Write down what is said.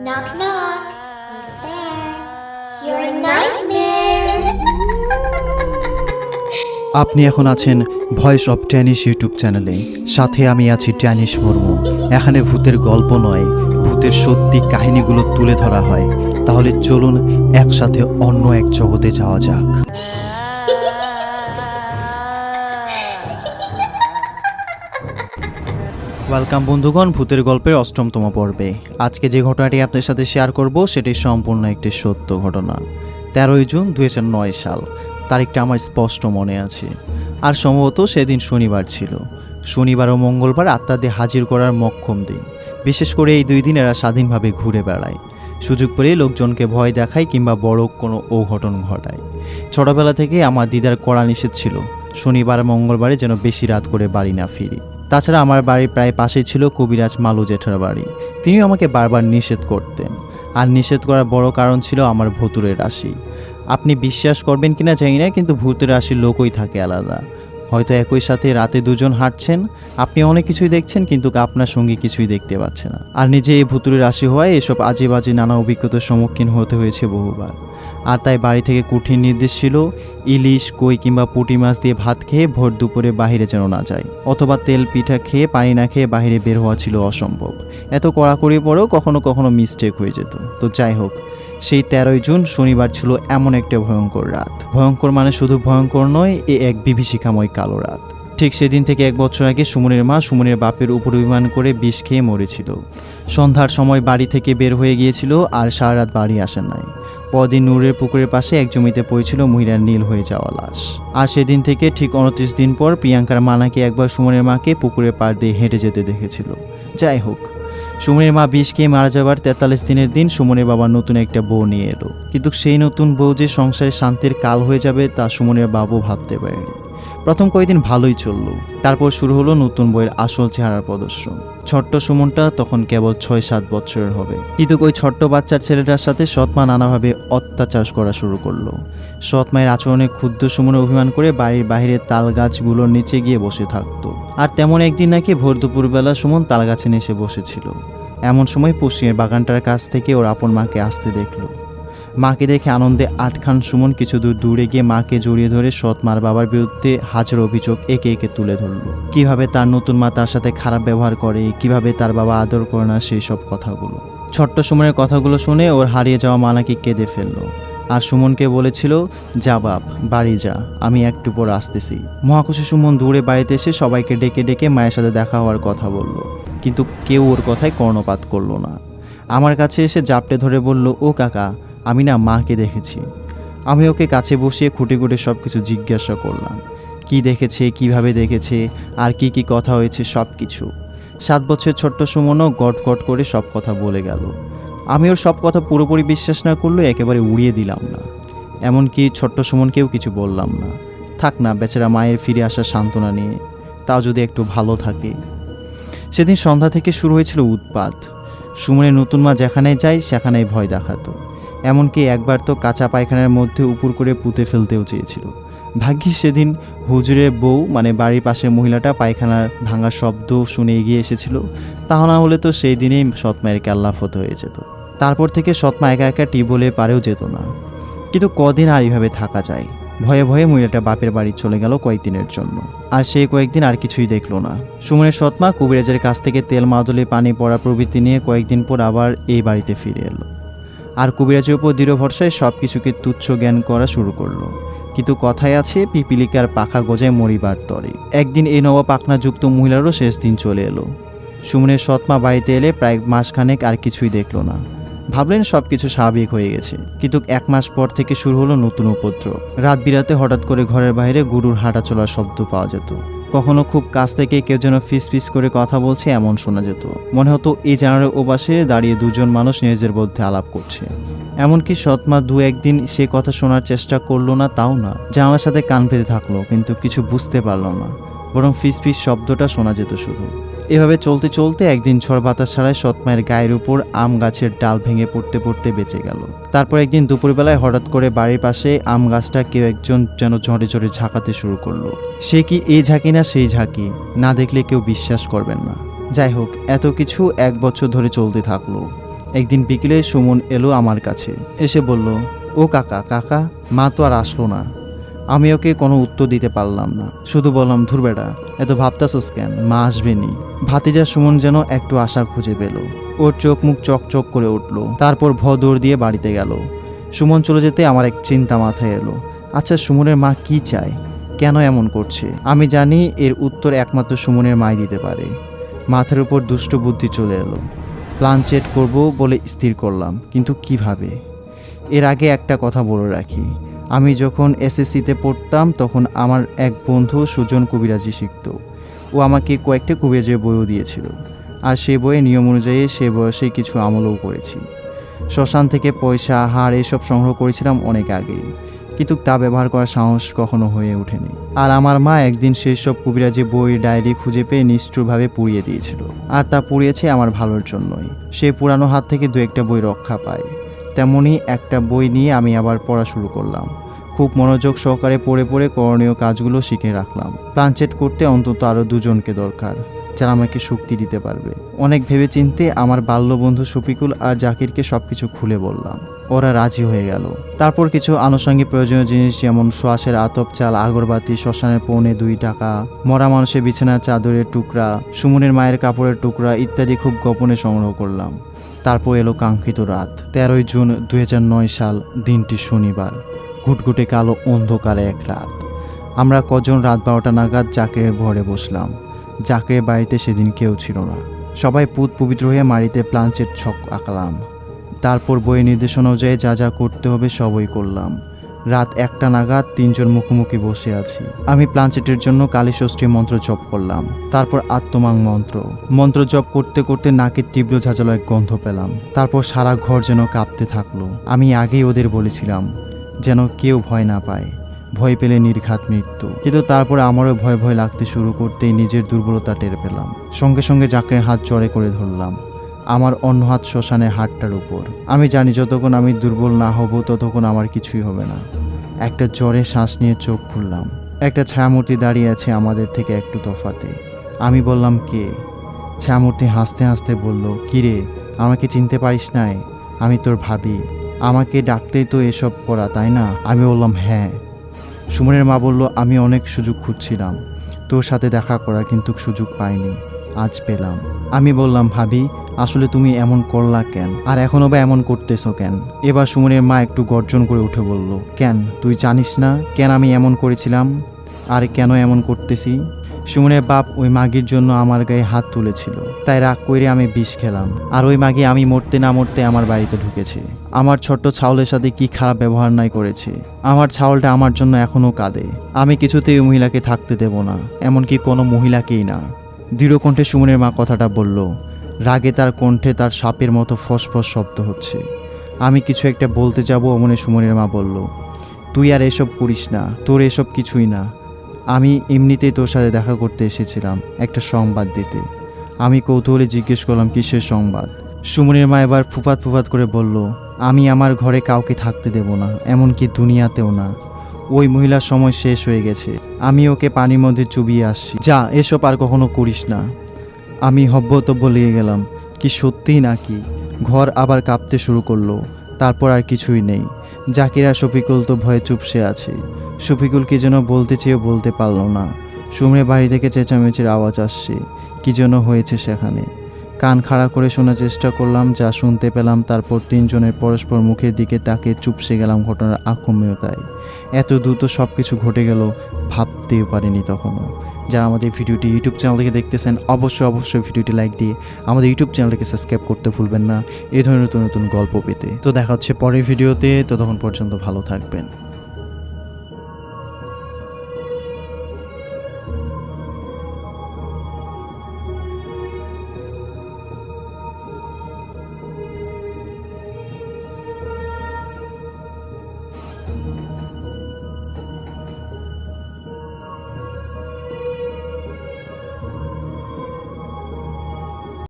Knock knock. Who's there? Your nightmare. আপনি এখন আছেন ভয়েস অফ ড্যানিশ ইউটিউব চ্যানেলে। সাথে আমি আছি ড্যানিশ মুর্মু। এখানে ভূতের গল্প নয়, ভূতের সত্যি কাহিনীগুলো তুলে ধরা হয়। তাহলে চলুন একসাথে অন্য এক জগতে যাওয়া যাক। ওয়েলকাম বন্ধুগণ, ভূতের গল্পের অষ্টমতম পর্বে। আজকে যে ঘটনাটি আপনার সাথে শেয়ার করব সেটি সম্পূর্ণ একটি সত্য ঘটনা। 13 জুন 2009 সাল, তারিখটা আমার স্পষ্ট মনে আছে। আর সম্ভবত সেদিন শনিবার ছিল। শনিবার ও মঙ্গলবার আত্মাদের হাজির করার মক্ষম দিন। বিশেষ করে এই 2 দিন এরা স্বাধীনভাবে ঘুরে বেড়ায়, সুযোগ পেলেই লোকজনকে ভয় দেখায় কিংবা বড় কোনো অঘটন ঘটায়। ছোটবেলা থেকে আমার দিদার কড়া নিষেধ ছিল শনিবার মঙ্গলবারে যেন বেশি রাত করে বাড়ি না ফিরি। তাছাড়া আমার বাড়ির প্রায় পাশেই ছিল কবিরাজ মালু জেঠার বাড়ি। তিনিও আমাকে বারবার নিষেধ করতেন। আর নিষেধ করার বড় কারণ ছিল আমার ভূতুরের রাশি। আপনি বিশ্বাস করবেন কিনা জানি না, কিন্তু ভূতের রাশির লোকই থাকে আলাদা। হয়তো একই সাথে রাতে দুজন হাঁটছেন, আপনি অনেক কিছুই দেখছেন কিন্তু আপনার সঙ্গে কিছুই দেখতে পাচ্ছে না। আর নিজে এই ভূতুরের রাশি হওয়ায় এসব আজে বাজে নানা অভিজ্ঞতার সম্মুখীন হতে হয়েছে বহুবার। আর তাই বাড়ি থেকে কঠিন নির্দেশ ছিল ইলিশ, কই কিংবা পুঁটি মাছ দিয়ে ভাত খেয়ে ভোর দুপুরে বাইরে যেন না যায়, অথবা তেল পিঠা খেয়ে পানি না খেয়ে বাইরে বের হওয়া ছিল অসম্ভব। এত কড়াকড়ি পরেও কখনো কখনো মিস্টেক হয়ে যেত। তো যাই হোক, সেই 13 জুন শনিবার ছিল এমন একটা ভয়ঙ্কর রাত। ভয়ঙ্কর মানে শুধু ভয়ঙ্কর নয়, এ এক বিভীষিকাময় কালো রাত। ঠিক সেদিন থেকে 1 বছর আগে সুমনের মা সুমনের বাপের উপর অভিমান করে বিষ খেয়ে মরেছিল। সন্ধ্যার সময় বাড়ি থেকে বের হয়ে গিয়েছিল আর সারা রাত বাড়ি আসেন নাই। পরদিন নূরের পুকুরের পাশে এক জমিতে পড়েছিল মহিলার নীল হয়ে যাওয়া লাশ। আর সেদিন থেকে ঠিক 29 দিন পর প্রিয়াঙ্কার মা নাকি একবার সুমনের মাকে পুকুরের পাড় দিয়ে হেঁটে যেতে দেখেছিল। যাই হোক, সুমনের মা বিষ খেয়ে মারা যাবার 43 দিনের দিন সুমনের বাবা নতুন একটা বউ নিয়ে এলো। কিন্তু সেই নতুন বউ যে সংসারে শান্তির কাল হয়ে যাবে তা সুমনের বাবু ভাবতে পারেনি। প্রথম কয়েকদিন ভালোই চলল, তারপর শুরু হলো নতুন বউয়ের আসল চেহারার প্রদর্শন। ছোট্ট সুমনটা তখন কেবল 6-7 বছরের হবে, কিন্তু ওই ছোট্ট বাচ্চার ছেলেটার সাথে সৎমা নানাভাবে অত্যাচার করা শুরু করলো। সৎমায়ের আচরণে ক্ষুদ্র সুমন অভিমান করে বাড়ির বাইরে তাল গাছগুলোর নিচে গিয়ে বসে থাকতো। আর তেমন একদিন নাকি ভোর দুপুরবেলা সুমন তাল গাছে এসে বসেছিল। এমন সময় পশ্চিমের বাগানটার কাছ থেকে ওর আপন মাকে আসতে দেখলো। মাকে দেখে আনন্দে আটখান সুমন কিছু দূর দূরে গিয়ে মাকে জড়িয়ে ধরে সৎমার বাবার বিরুদ্ধে হাজার অভিযোগ একে একে তুলে ধরল। কিভাবে তার নতুন মা তার সাথে খারাপ ব্যবহার করে, কিভাবে তার বাবা আদর করে না, সেই সব কথাগুলো। ছোট্ট সুমনের কথাগুলো শুনে ওর হারিয়ে যাওয়া মা নাকি কেঁদে ফেললো। আর সুমনকে বলেছিল, যা বাপ, বাড়ি যা, আমি একটু পর আসতেছি। মহাখুশি সুমন দূরে বাড়িতে এসে সবাইকে ডেকে ডেকে মায়ের সাথে দেখা হওয়ার কথা বলল, কিন্তু কেউ ওর কথায় কর্ণপাত করলো না। আমার কাছে এসে জাপটে ধরে বলল, ও কাকা, আমি না মাকে দেখেছি। আমি ওকে কাছে বসিয়ে খুঁটে খুঁটে সব কিছু জিজ্ঞাসা করলাম, কি দেখেছে, কিভাবে দেখেছে, আর কি কি কথা হয়েছে সব কিছু। 7 বছরের ছোট্ট সুমনও গট গট করে সব কথা বলে গেল। আমি ওর সব কথা পুরোপুরি বিশ্বাস না করলে একেবারে উড়িয়ে দিলাম না। এমনকি ছোট্ট সুমনকেও কিছু বললাম না। থাক না, বেচারা মায়ের ফিরে আসার সান্ত্বনা নিয়ে, তাও যদি একটু ভালো থাকে। সেদিন সন্ধ্যা থেকে শুরু হয়েছিল উৎপাত। সুমনের নতুন মা যেখানে যায় সেখানেই ভয় দেখাতো। এমনকি একবার তো কাঁচা পায়খানার মধ্যে উপর করে পুঁতে ফেলতেও চেয়েছিল। ভাগ্যিস সেদিন হুজুরের বউ মানে বাড়ির পাশের মহিলাটা পায়খানার ভাঙার শব্দ শুনে এগিয়ে এসেছিল, তা না হলে তো সেই দিনেই সৎমায়ের কেল্লাফত হয়ে যেত। তারপর থেকে সৎমা একা একা টিউবওয়েলে পারেও যেত না। কিন্তু কদিন আর এইভাবে থাকা যায়? ভয়ে ভয়ে মহিলাটা বাপের বাড়ি চলে গেল কয়েকদিনের জন্য। আর সেই কয়েকদিন আর কিছুই দেখলো না। সুমনের সৎমা কবিরাজের কাছ থেকে তেল মাদুলি পানি পড়া প্রভৃতি নিয়ে কয়েকদিন পর আবার এই বাড়িতে ফিরে এলো। আর কবিরাজের উপর দৃঢ় ভরসায় সব কিছুকে তুচ্ছ জ্ঞান করা শুরু করলো। কিন্তু কথায় আছে, পিপিলিকার পাখা গজায় মরিবার তরে। একদিন এই নব পাখনাযুক্ত মহিলারও শেষ দিন চলে এলো। সুমনের সৎমা বাড়িতে এলে প্রায় মাসখানেক আর কিছুই দেখলো না। ভাবলেন সব কিছু স্বাভাবিক হয়ে গেছে, কিন্তু 1 মাস পর থেকে শুরু হলো নতুন উপদ্রব। রাত বিরাতে হঠাৎ করে ঘরের বাইরে গরুর হাঁটা চলার শব্দ পাওয়া যেত। কখনো খুব কাছ থেকে কেউ যেন ফিস ফিস করে কথা বলছে এমন শোনা যেত। মনে হতো এই জানালার ওপাশে দাঁড়িয়ে 2 জন মানুষ নিজের মধ্যে আলাপ করছে। এমনকি সৎমা 2-1 দিন সে কথা শোনার চেষ্টা করলো না, তাও না, জানালার সাথে কান পেতে থাকলো, কিন্তু কিছু বুঝতে পারল না, বরং ফিস ফিস শব্দটা শোনা যেত শুধু। এভাবে চলতে চলতে একদিন ঝড় বাতাস ছাড়ায় সৎমায়ের গায়ের উপর আম গাছের ডাল ভেঙে পড়তে পড়তে বেঁচে গেল। তারপর একদিন দুপুরবেলায় হঠাৎ করে বাড়ির পাশে আম গাছটা কেউ একজন যেন ঝড়ে ঝড়ে ঝাঁকাতে শুরু করলো। সে কি এই ঝাঁকি না সেই ঝাঁকি, না দেখলে কেউ বিশ্বাস করবেন না। যাই হোক, এত কিছু 1 বছর ধরে চলতে থাকলো। একদিন বিকেলে সুমন এলো আমার কাছে, এসে বলল, ও কাকা কাকা, মা তো আর আসলো না। আমি ওকে কোনো উত্তর দিতে পারলাম না, শুধু বললাম, ধুর বেটা, এত ভাবতাছস কেন, মা আসবেনি। ভাতিজা সুমন যেন একটু আশা খুঁজে পেল, ওর চোখ মুখ চকচক করে উঠল। তারপর দৌড় দিয়ে বাড়িতে গেল। সুমন চলে যেতে আমার এক চিন্তা মাথায় এলো, আচ্ছা সুমনের মা কি চায়, কেন এমন করছে? আমি জানি এর উত্তর একমাত্র সুমনের মাই দিতে পারে। মাথার উপর দুষ্ট বুদ্ধি চলে এলো, প্ল্যান চেট করব বলে স্থির করলাম, কিন্তু কিভাবে? এর আগে একটা কথা বলে রাখি, আমি যখন এসএসসিতে পড়তাম তখন আমার এক বন্ধু সুজন কবিরাজি শিখত। ও আমাকে কয়েকটা কবিরাজের বইও দিয়েছিল, আর সে বইয়ে নিয়ম অনুযায়ী সে বয়সে কিছু আমলও করেছি। শ্মশান থেকে পয়সা, হাড় এসব সংগ্রহ করেছিলাম অনেক আগেই, কিন্তু তা ব্যবহার করার সাহস কখনো হয়ে ওঠেনি। আর আমার মা একদিন সেই সব কবিরাজি বই ডায়েরি খুঁজে পেয়ে নিষ্ঠুরভাবে পুড়িয়ে দিয়েছিল, আর তা পুড়িয়েছে আমার ভালোর জন্যই। সে পুরানো হাত থেকে দু একটা বই রক্ষা পায়। তেমনই একটা বই নিয়ে আমি আবার পড়া শুরু করলাম। খুব মনোযোগ সহকারে পড়ে পড়ে করণীয় কাজগুলো শিখে রাখলাম। প্ল্যান চেট করতে অন্তত আরও দুজনকে দরকার, যারা আমাকে শক্তি দিতে পারবে। অনেক ভেবেচিন্তে আমার বাল্যবন্ধু শফিকুল আর জাকিরকে সবকিছু খুলে বললাম। ওরা রাজি হয়ে গেল। তারপর কিছু আনুষঙ্গিক প্রয়োজনীয় জিনিস যেমন সোয়াশের আতপ চাল, আগরবাতি, শ্মশানের পৌনে 2 টাকা, মরা মানুষের বিছানার চাদরের টুকরা, সুমনের মায়ের কাপড়ের টুকরা ইত্যাদি খুব গোপনে সংগ্রহ করলাম। তারপর এলো কাঙ্ক্ষিত রাত, 13ই জুন 2009 সাল। দিনটি শনিবার, ঘুটঘুটে কালো অন্ধকারে এক রাত। আমরা কজন রাত 12টা নাগাদ জাকিরের ঘরে বসলাম। জাকিরের বাড়িতে সেদিন কেউ ছিল না। সবাই পুত পবিত্র হয়ে মাড়িতে প্ল্যানচেট ছক আঁকলাম। তারপর বইয়ের নির্দেশনা অনুযায়ী যা যা করতে হবে সবই করলাম। রাত 1টা নাগাদ 3 জন মুখোমুখি বসে আছি। আমি প্ল্যানচেটের জন্য কালী ষষ্ঠী মন্ত্র জপ করলাম, তারপর আত্মমাং মন্ত্র জপ করতে করতে নাকের তীব্র ঝাঁঝালো এক গন্ধ পেলাম। তারপর সারা ঘর যেন কাঁপতে থাকলো। আমি আগেই ওদের বলেছিলাম যেন কেউ ভয় না পায়, ভয় পেলে নির্ঘাত মৃত্যু। কিন্তু তারপর আমারও ভয় ভয় লাগতে শুরু করতেই নিজের দুর্বলতা টের পেলাম। সঙ্গে সঙ্গে জাকিরের হাত জড়ে করে ধরলাম, আমার অন্য হাত শ্মশানের হাতটার উপর। আমি জানি যতক্ষণ আমি দুর্বল না হব ততক্ষণ আমার কিছুই হবে না। একটা জ্বরে শ্বাস নিয়ে চোখ খুললাম। একটা ছায়ামূর্তি দাঁড়িয়ে আছে আমাদের থেকে একটু তফাতে। আমি বললাম, কে? ছায়ামূর্তি হাসতে হাসতে বলল, কিরে, আমাকে চিনতে পারিস নাই? আমি তোর ভাবি। আমাকে ডাকতেই তো এসব করা, তাই না? আমি বললাম, হ্যাঁ। সুমনের মা বলল, আমি অনেক সুযোগ খুঁজছিলাম তোর সাথে দেখা করার, কিন্তু সুযোগ পাইনি, আজ পেলাম। আমি বললাম, ভাবি, আসলে তুমি এমন করলা কেন, আর এখনো বা এমন করতেছো কেন? এবার সুমনের মা একটু গর্জন করে উঠে বলল, কেন তুই জানিস না কেন আমি এমন করেছিলাম আর কেন এমন করতেছি? সুমনের বাপ ওই মাগির জন্য আমার গায়ে হাত তুলেছিল, তাই রাগ করে আমি বিষ খেলাম। আর ওই মাগি আমি মরতে না মরতে আমার বাড়িতে ঢুকেছে। আমার ছোট্ট ছাওলের সাথে কি খারাপ ব্যবহার নাই করেছে। আমার ছাওলটা আমার জন্য এখনো কাঁদে। আমি কিছুতেই ওই মহিলাকে থাকতে দেব না, এমনকি কোনো মহিলাকেই না। দৃঢ় কণ্ঠে সুমনের মা কথাটা বলল। রাগে তার কণ্ঠে তার সাপের মতো ফসফস শব্দ হচ্ছে। আমি কিছু একটা বলতে যাব, অমনে সুমনের মা বলল, তুই আর এসব করিস না, তোর এসব কিছুই না। আমি এমনিতেই তোর সাথে দেখা করতে এসেছিলাম, একটা সংবাদ দিতে। আমি কৌতূহলে জিজ্ঞেস করলাম, কিসের সংবাদ? সুমনের মা এবার ফুপাত করে বলল, আমি আমার ঘরে কাউকে থাকতে দেব না, এমনকি দুনিয়াতেও না। ওই মহিলার সময় শেষ হয়ে গেছে। আমি ওকে পানির মধ্যে চুবিয়ে আসছি, যা, এসব আর কখনো করিস না। আমি হব্বতব্য লেগে গেলাম, কি সত্যিই নাকি? ঘর আবার কাঁপতে শুরু করলো। তারপর আর কিছুই নেই। জাকির আর শফিকুল তো ভয়ে চুপসে আছে। শফিকুল কি যেন বলতে চেয়েও বলতে পারল না। সুমনের বাড়ি থেকে চেঁচামেচির আওয়াজ আসছে, কি যেন হয়েছে সেখানে। কান খাড়া করে শোনার চেষ্টা করলাম, যা শুনতে পেলাম। তারপর 3 জনের পরস্পর মুখের দিকে তাকিয়ে চুপসে গেলাম ঘটনার আকম্যতায়। এত দ্রুত সব কিছু ঘটে গেল ভাবতেও পারিনি তখনও। যারা আমাদের ভিডিওটি ইউটিউব চ্যানেল থেকে দেখতেছেন, অবশ্যই ভিডিওটি লাইক দিয়ে আমাদের ইউটিউব চ্যানেলটিকে সাবস্ক্রাইব করতে ভুলবেন না এই ধরনের নতুন নতুন গল্প পেতে। তো দেখা হচ্ছে পরের ভিডিওতে, ততক্ষণ পর্যন্ত ভালো থাকবেন।